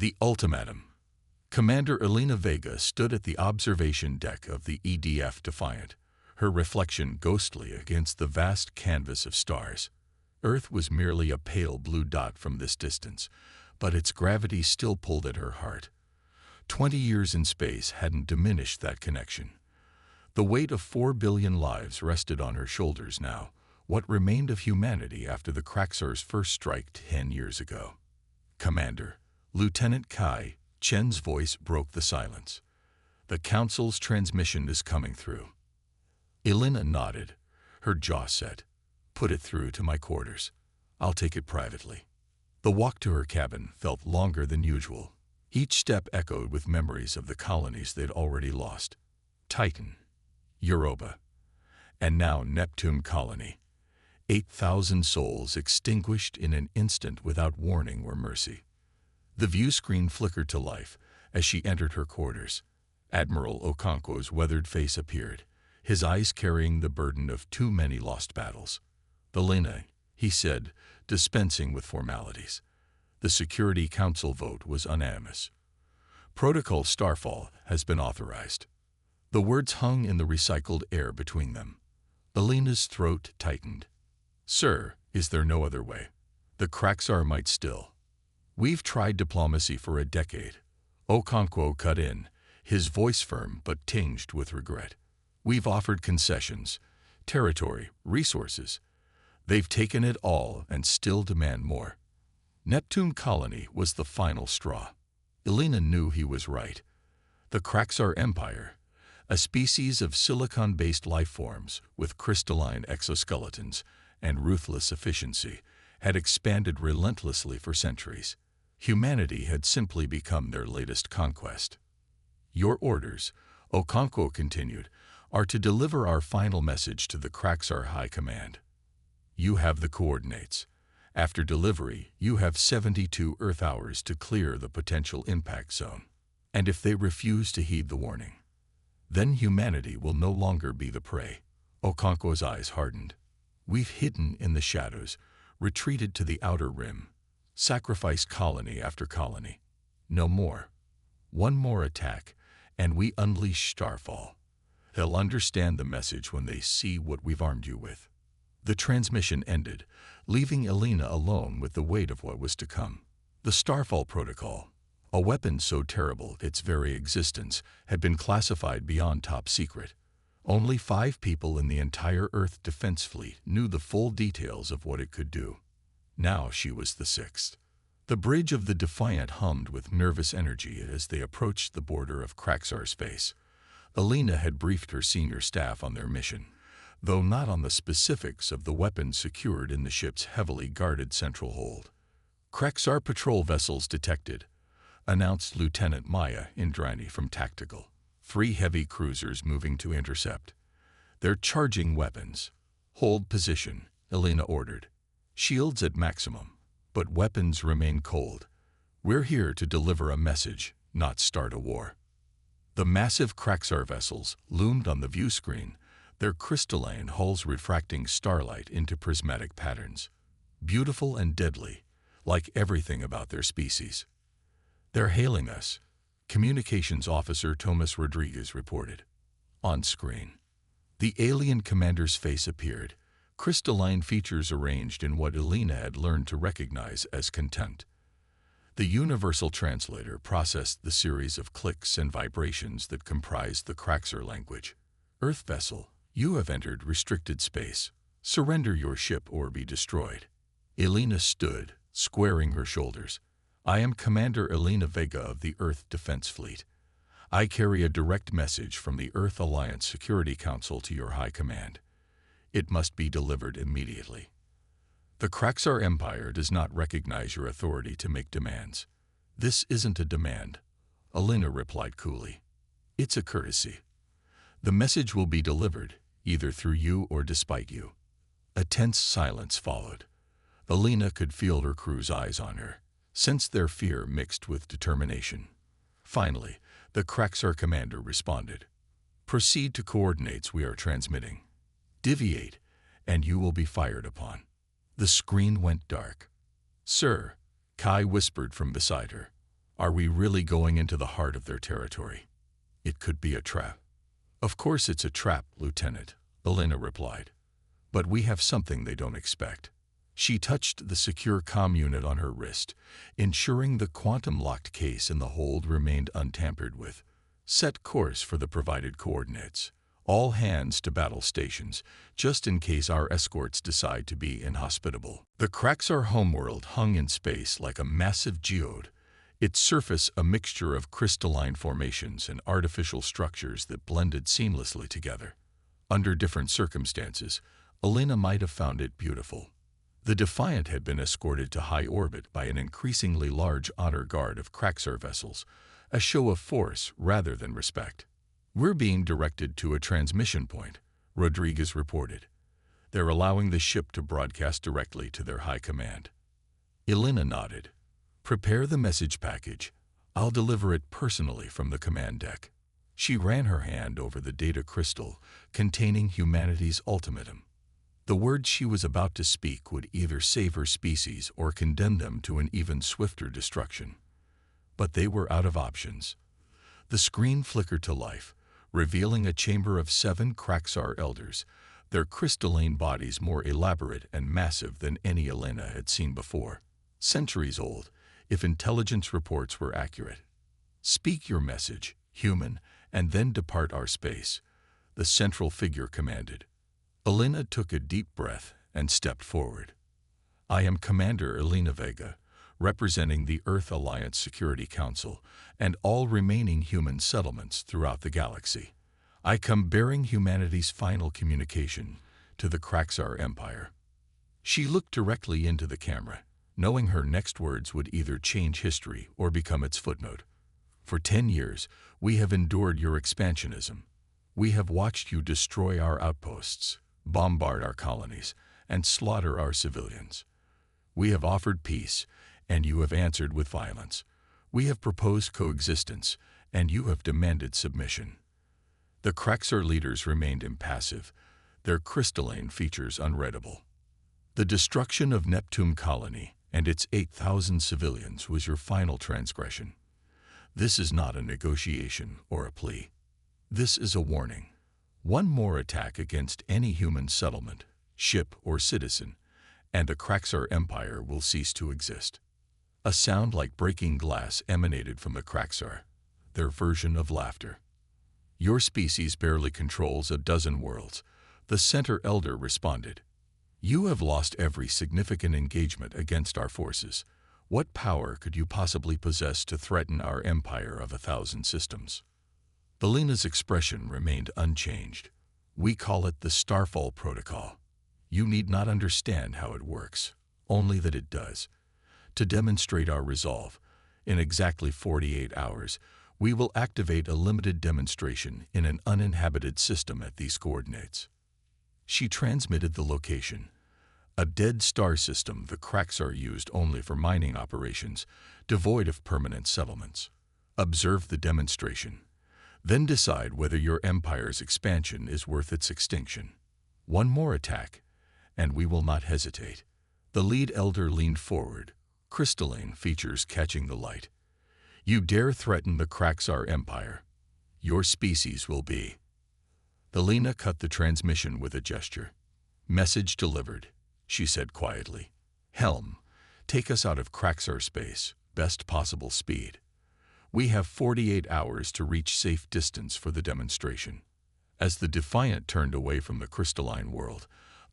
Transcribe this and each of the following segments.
The ultimatum. Commander Elena Vega stood at the observation deck of the EDF Defiant, her reflection ghostly against the vast canvas of stars. Earth was merely a pale blue dot from this distance, but its gravity still pulled at her heart. 20 years in space hadn't diminished that connection. The weight of 4 billion lives rested on her shoulders now, what remained of humanity after the Kraxar's first strike 10 years ago. Commander, Lieutenant Kai Chen's voice broke the silence. The Council's transmission is coming through. Elena nodded, her jaw set. Put it through to my quarters. I'll take it privately. The walk to her cabin felt longer than usual. Each step echoed with memories of the colonies they'd already lost. Titan, Europa, and now Neptune Colony. 8,000 souls extinguished in an instant without warning or mercy. The view screen flickered to life as she entered her quarters. Admiral Okonkwo's weathered face appeared, his eyes carrying the burden of too many lost battles. "Elena," he said, dispensing with formalities. The Security Council vote was unanimous. Protocol Starfall has been authorized. The words hung in the recycled air between them. Elena's throat tightened. "Sir, is there no other way? The Kraxar might still." "We've tried diplomacy for a decade." Okonkwo cut in, his voice firm but tinged with regret. "We've offered concessions, territory, resources. They've taken it all and still demand more." Neptune Colony was the final straw. Elena knew he was right. The Kraxar Empire, a species of silicon-based life forms with crystalline exoskeletons and ruthless efficiency, had expanded relentlessly for centuries. Humanity had simply become their latest conquest. "Your orders," Okonkwo continued, "are to deliver our final message to the Kraxar High Command. You have the coordinates. After delivery, you have 72 Earth hours to clear the potential impact zone. And if they refuse to heed the warning, then humanity will no longer be the prey." Okonkwo's eyes hardened. "We've hidden in the shadows, retreated to the outer rim, sacrificed colony after colony. No more. One more attack, and we unleash Starfall. They'll understand the message when they see what we've armed you with." The transmission ended, leaving Elena alone with the weight of what was to come. The Starfall Protocol, a weapon so terrible its very existence had been classified beyond top secret. Only 5 people in the entire Earth Defense Fleet knew the full details of what it could do. Now she was the 6th. The bridge of the Defiant hummed with nervous energy as they approached the border of Kraxar's face. Elena had briefed her senior staff on their mission, though not on the specifics of the weapons secured in the ship's heavily guarded central hold. "Kraxar patrol vessels detected," announced Lieutenant Maya Indrani from Tactical. 3 heavy cruisers moving to intercept. "They're charging weapons." "Hold position," Elena ordered. "Shields at maximum, but weapons remain cold. We're here to deliver a message, not start a war." The massive Kraxar vessels loomed on the view screen, their crystalline hulls refracting starlight into prismatic patterns. Beautiful and deadly, like everything about their species. "They're hailing us," Communications Officer Tomas Rodriguez reported. On screen, the alien commander's face appeared, crystalline features arranged in what Elena had learned to recognize as contempt. The universal translator processed the series of clicks and vibrations that comprised the Kraxar language. "Earth vessel, you have entered restricted space. Surrender your ship or be destroyed." Elena stood, squaring her shoulders. "I am Commander Elena Vega of the Earth Defense Fleet. I carry a direct message from the Earth Alliance Security Council to your High Command. It must be delivered immediately. The Kraxar Empire does not recognize your authority to make demands." "This isn't a demand," Elena replied coolly. "It's a courtesy. The message will be delivered, either through you or despite you." A tense silence followed. Elena could feel her crew's eyes on her, sensed their fear mixed with determination. Finally, the Kraxar commander responded. "Proceed to coordinates we are transmitting. Deviate, and you will be fired upon." The screen went dark. "Sir," Kai whispered from beside her, Are we really going into the heart of their territory? It could be a trap. Of course it's a trap, Lieutenant, Elena replied. But we have something they don't expect. She touched the secure comm unit on her wrist, ensuring the quantum-locked case in the hold remained untampered with. Set course for the provided coordinates. All hands to battle stations, just in case our escorts decide to be inhospitable. The Kraxar homeworld hung in space like a massive geode, its surface a mixture of crystalline formations and artificial structures that blended seamlessly together. Under different circumstances, Elena might have found it beautiful. The Defiant had been escorted to high orbit by an increasingly large honor guard of Kraxar vessels, a show of force rather than respect. We're being directed to a transmission point, Rodriguez reported. They're allowing the ship to broadcast directly to their high command. Elena nodded. Prepare the message package. I'll deliver it personally from the command deck. She ran her hand over the data crystal containing humanity's ultimatum. The words she was about to speak would either save her species or condemn them to an even swifter destruction. But they were out of options. The screen flickered to life, revealing a chamber of 7 Kraxar elders, their crystalline bodies more elaborate and massive than any Elena had seen before. Centuries old, if intelligence reports were accurate. Speak your message, human, and then depart our space, the central figure commanded. Elena took a deep breath and stepped forward. I am Commander Elena Vega, representing the Earth Alliance Security Council and all remaining human settlements throughout the galaxy. I come bearing humanity's final communication to the Kraxar Empire. She looked directly into the camera, knowing her next words would either change history or become its footnote. For 10 years, we have endured your expansionism. We have watched you destroy our outposts, bombard our colonies, and slaughter our civilians. We have offered peace, and you have answered with violence. We have proposed coexistence, and you have demanded submission. The Kraxar leaders remained impassive, their crystalline features unreadable. The destruction of Neptune Colony and its 8,000 civilians was your final transgression. This is not a negotiation or a plea. This is a warning. One more attack against any human settlement, ship, or citizen, and the Kraxar Empire will cease to exist. A sound like breaking glass emanated from the Kraxar, their version of laughter. Your species barely controls a dozen worlds, the Center Elder responded. You have lost every significant engagement against our forces. What power could you possibly possess to threaten our empire of 1,000 systems? Elena's expression remained unchanged. We call it the Starfall Protocol. You need not understand how it works, only that it does. To demonstrate our resolve, in exactly 48 hours, we will activate a limited demonstration in an uninhabited system at these coordinates. She transmitted the location. A dead star system the Kraxar used only for mining operations, devoid of permanent settlements. Observe the demonstration. Then decide whether your empire's expansion is worth its extinction. One more attack, and we will not hesitate. The lead elder leaned forward, crystalline features catching the light. You dare threaten the Kraxar Empire. Your species will be. Elena cut the transmission with a gesture. Message delivered, she said quietly. Helm, take us out of Kraxar space, best possible speed. We have 48 hours to reach safe distance for the demonstration. As the Defiant turned away from the crystalline world,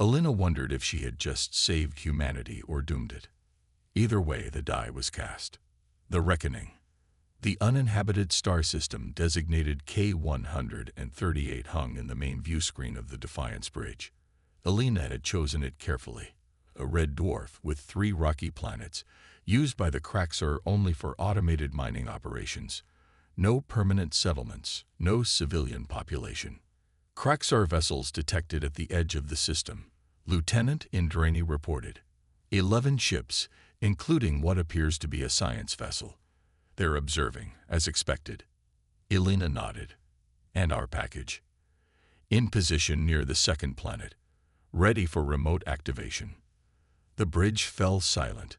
Elena wondered if she had just saved humanity or doomed it. Either way, the die was cast. The Reckoning. The uninhabited star system designated K-138 hung in the main view screen of the Defiance bridge. Elena had chosen it carefully. A red dwarf with 3 rocky planets, used by the Kraxar only for automated mining operations. No permanent settlements, no civilian population. Kraxar vessels detected at the edge of the system, Lieutenant Indrani reported. 11 ships, including what appears to be a science vessel. They're observing, as expected. Elena nodded. And our package. In position near the second planet, ready for remote activation. The bridge fell silent.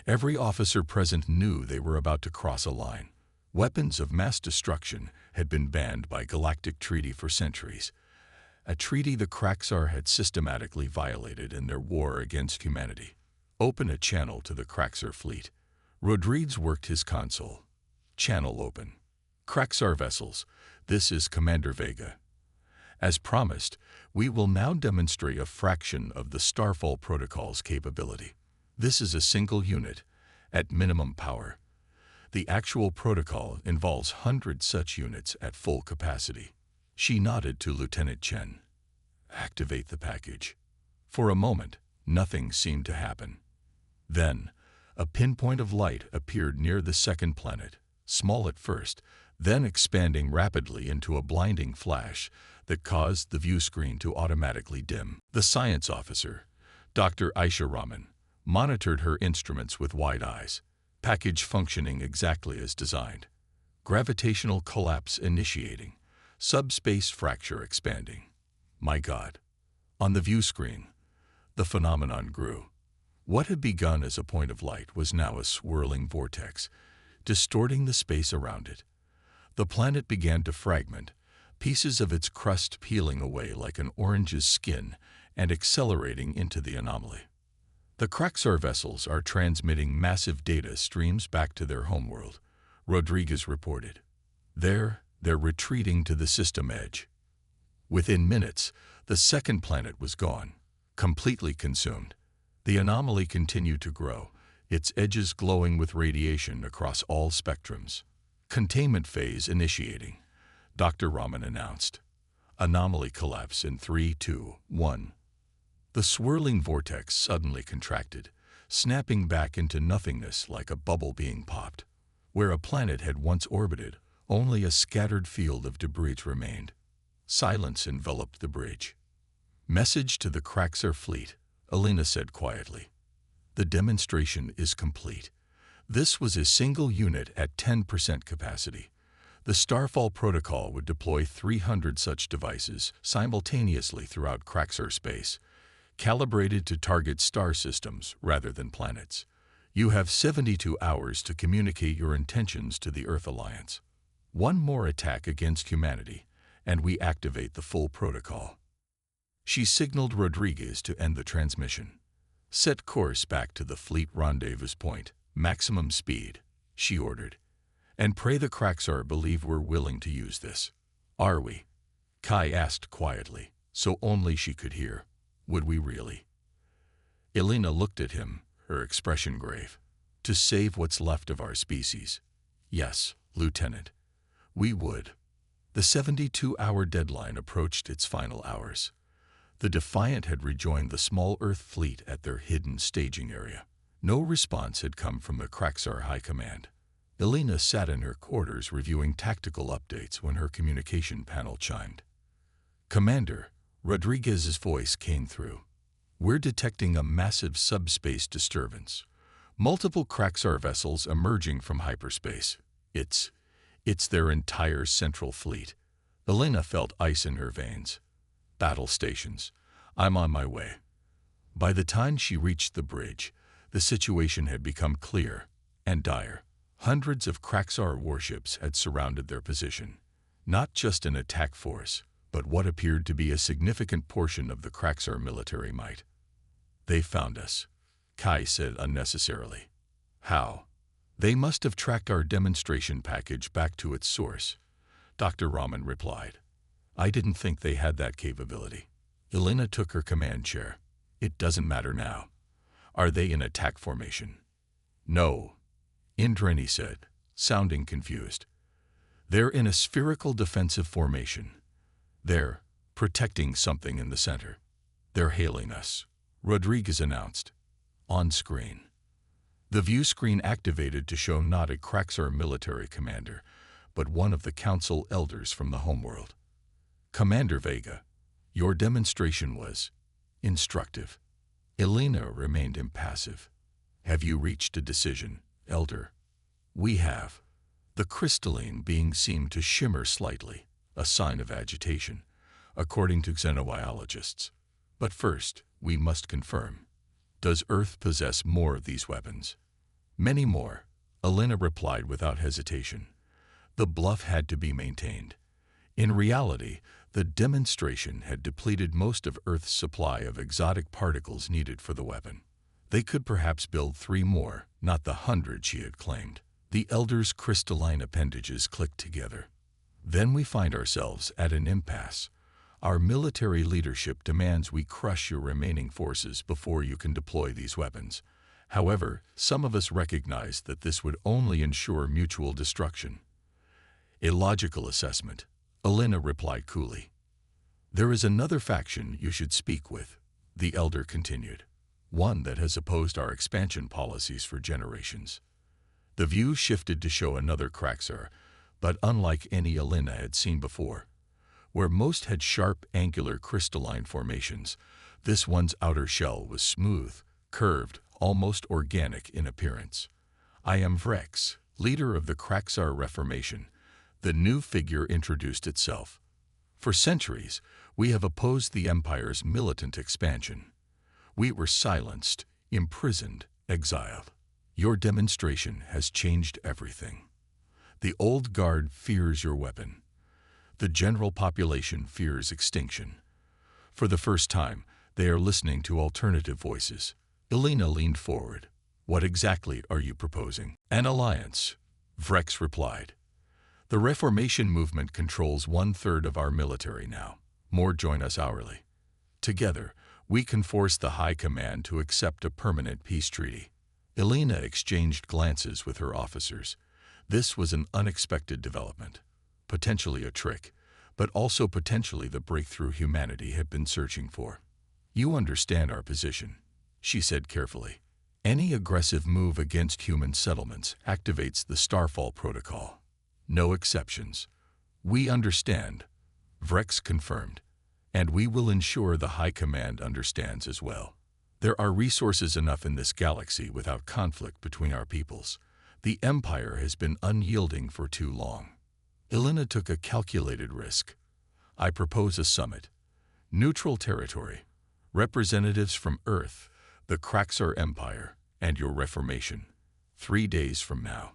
Every officer present knew they were about to cross a line. Weapons of mass destruction had been banned by Galactic treaty for centuries, a treaty the Kraxar had systematically violated in their war against humanity. Open a channel to the Kraxar fleet. Rodriguez worked his console. Channel open. Kraxar vessels, this is Commander Vega. As promised, we will now demonstrate a fraction of the Starfall Protocol's capability. This is a single unit, at minimum power. The actual protocol involves hundreds such units at full capacity. She nodded to Lieutenant Chen. Activate the package. For a moment, nothing seemed to happen. Then, a pinpoint of light appeared near the second planet, small at first, then expanding rapidly into a blinding flash that caused the view screen to automatically dim. The science officer, Dr. Aisha Rahman, monitored her instruments with wide eyes. Package functioning exactly as designed. Gravitational collapse initiating. Subspace fracture expanding. My God. On the view screen, the phenomenon grew. What had begun as a point of light was now a swirling vortex, distorting the space around it. The planet began to fragment, pieces of its crust peeling away like an orange's skin and accelerating into the anomaly. The Kraxar vessels are transmitting massive data streams back to their homeworld, Rodriguez reported. They're retreating to the system edge. Within minutes, the second planet was gone, completely consumed. The anomaly continued to grow, its edges glowing with radiation across all spectrums. Containment phase initiating, Dr. Rahman announced. Anomaly collapse in 3, 2, 1. The swirling vortex suddenly contracted, snapping back into nothingness like a bubble being popped. Where a planet had once orbited, only a scattered field of debris remained. Silence enveloped the bridge. Message to the Kraxar fleet, Alina said quietly. The demonstration is complete. This was a single unit at 10% capacity. The Starfall Protocol would deploy 300 such devices simultaneously throughout Kraxar space, calibrated to target star systems rather than planets. You have 72 hours to communicate your intentions to the Earth Alliance. One more attack against humanity, and we activate the full protocol. She signaled Rodriguez to end the transmission. Set course back to the fleet rendezvous point, maximum speed, she ordered. And pray the Kraxar believe we're willing to use this. Are we? Kai asked quietly, so only she could hear. Would we really? Elena looked at him, her expression grave. To save what's left of our species. Yes, Lieutenant. We would. The 72-hour deadline approached its final hours. The Defiant had rejoined the small Earth fleet at their hidden staging area. No response had come from the Kraxar High Command. Elena sat in her quarters reviewing tactical updates when her communication panel chimed. Commander, Rodriguez's voice came through. We're detecting a massive subspace disturbance. Multiple Kraxar vessels emerging from hyperspace. It's their entire central fleet. Elena felt ice in her veins. Battle stations. I'm on my way. By the time she reached the bridge, the situation had become clear and dire. Hundreds of Kraxar warships had surrounded their position. Not just an attack force, but what appeared to be a significant portion of the Kraxar military might. They found us, Kai said unnecessarily. How? They must have tracked our demonstration package back to its source, Dr. Rahman replied. I didn't think they had that capability. Elena took her command chair. It doesn't matter now. Are they in attack formation? No, Indranee said, sounding confused. They're in a spherical defensive formation. They're protecting something in the center. They're hailing us, Rodriguez announced. On screen. The view screen activated to show not a Kraxar military commander, but one of the council elders from the homeworld. Commander Vega, your demonstration was instructive. Elena remained impassive. Have you reached a decision, Elder? We have. The crystalline being seemed to shimmer slightly, a sign of agitation, according to xenobiologists. But first, we must confirm. Does Earth possess more of these weapons? Many more, Elena replied without hesitation. The bluff had to be maintained. In reality, the demonstration had depleted most of Earth's supply of exotic particles needed for the weapon. They could perhaps build 3 more, not the 100 she had claimed. The Elder's crystalline appendages clicked together. Then we find ourselves at an impasse. Our military leadership demands we crush your remaining forces before you can deploy these weapons. However, some of us recognize that this would only ensure mutual destruction. A logical assessment, Elena replied coolly. There is another faction you should speak with, the Elder continued. One that has opposed our expansion policies for generations. The view shifted to show another Kraxar, but unlike any Elena had seen before. Where most had sharp, angular crystalline formations, this one's outer shell was smooth, curved, almost organic in appearance. I am Vrex, leader of the Kraxar Reformation. The new figure introduced itself. For centuries, we have opposed the Empire's militant expansion. We were silenced, imprisoned, exiled. Your demonstration has changed everything. The old guard fears your weapon. The general population fears extinction. For the first time, they are listening to alternative voices. Elena leaned forward. What exactly are you proposing? An alliance, Vrex replied. The Reformation movement controls 1/3 of our military now. More join us hourly. Together, we can force the High Command to accept a permanent peace treaty. Elena exchanged glances with her officers. This was an unexpected development. Potentially a trick, but also potentially the breakthrough humanity had been searching for. You understand our position, she said carefully. Any aggressive move against human settlements activates the Starfall Protocol. No exceptions. We understand, Vrex confirmed, and we will ensure the High Command understands as well. There are resources enough in this galaxy without conflict between our peoples. The Empire has been unyielding for too long. Elena took a calculated risk. I propose a summit. Neutral territory. Representatives from Earth, the Kraxar Empire, and your Reformation. 3 days from now.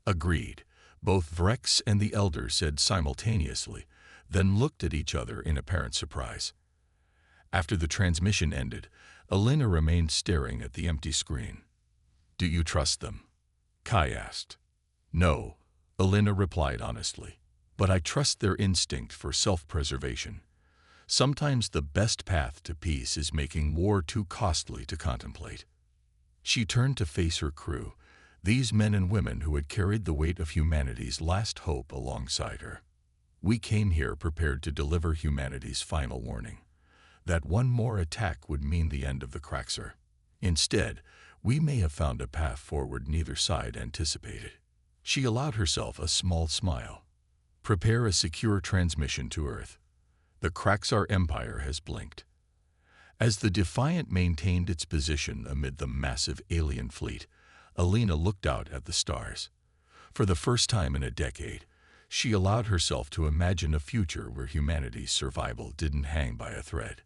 Agreed. Both Vrex and the Elder said simultaneously, then looked at each other in apparent surprise. After the transmission ended, Elena remained staring at the empty screen. Do you trust them? Kai asked. No, Elena replied honestly, but I trust their instinct for self-preservation. Sometimes the best path to peace is making war too costly to contemplate. She turned to face her crew, these men and women who had carried the weight of humanity's last hope alongside her. We came here prepared to deliver humanity's final warning. That one more attack would mean the end of the Kraxar. Instead, we may have found a path forward neither side anticipated. She allowed herself a small smile. Prepare a secure transmission to Earth. The Kraxar Empire has blinked. As the Defiant maintained its position amid the massive alien fleet, Elena looked out at the stars. For the first time in a decade, she allowed herself to imagine a future where humanity's survival didn't hang by a thread.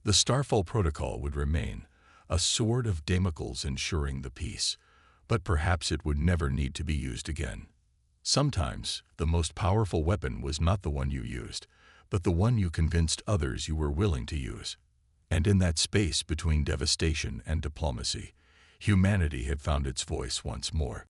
The Starfall Protocol would remain, a sword of Damocles ensuring the peace, but perhaps it would never need to be used again. Sometimes, the most powerful weapon was not the one you used, but the one you convinced others you were willing to use. And in that space between devastation and diplomacy, humanity had found its voice once more.